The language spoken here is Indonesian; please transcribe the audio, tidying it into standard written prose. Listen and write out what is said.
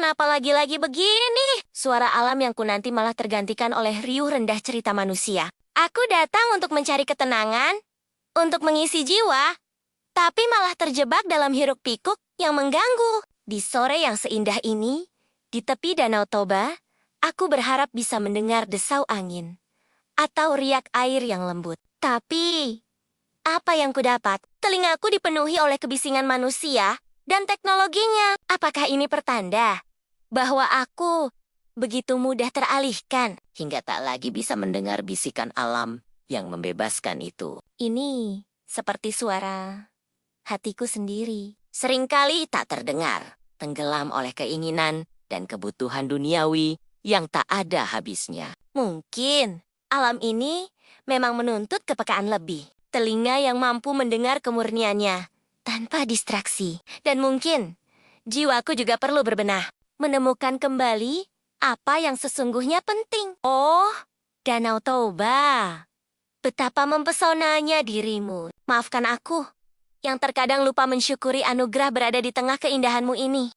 kenapa lagi-lagi begini? Suara alam yang kunanti malah tergantikan oleh riuh rendah cerita manusia. Aku datang untuk mencari ketenangan, untuk mengisi jiwa, tapi malah terjebak dalam hiruk-pikuk yang mengganggu. Di sore yang seindah ini, di tepi Danau Toba, aku berharap bisa mendengar desau angin atau riak air yang lembut. Tapi, apa yang kudapat? Telingaku dipenuhi oleh kebisingan manusia dan teknologinya. Apakah ini pertanda bahwa aku begitu mudah teralihkan hingga tak lagi bisa mendengar bisikan alam yang membebaskan itu? Ini seperti suara hatiku sendiri. Seringkali tak terdengar, tenggelam oleh keinginan dan kebutuhan duniawi yang tak ada habisnya. Mungkin alam ini memang menuntut kepekaan lebih. Telinga yang mampu mendengar kemurniannya tanpa distraksi. Dan mungkin jiwaku juga perlu berbenah, menemukan kembali apa yang sesungguhnya penting. Oh, Danau Toba. Betapa mempesonanya dirimu. Maafkan aku yang terkadang lupa mensyukuri anugerah berada di tengah keindahanmu ini.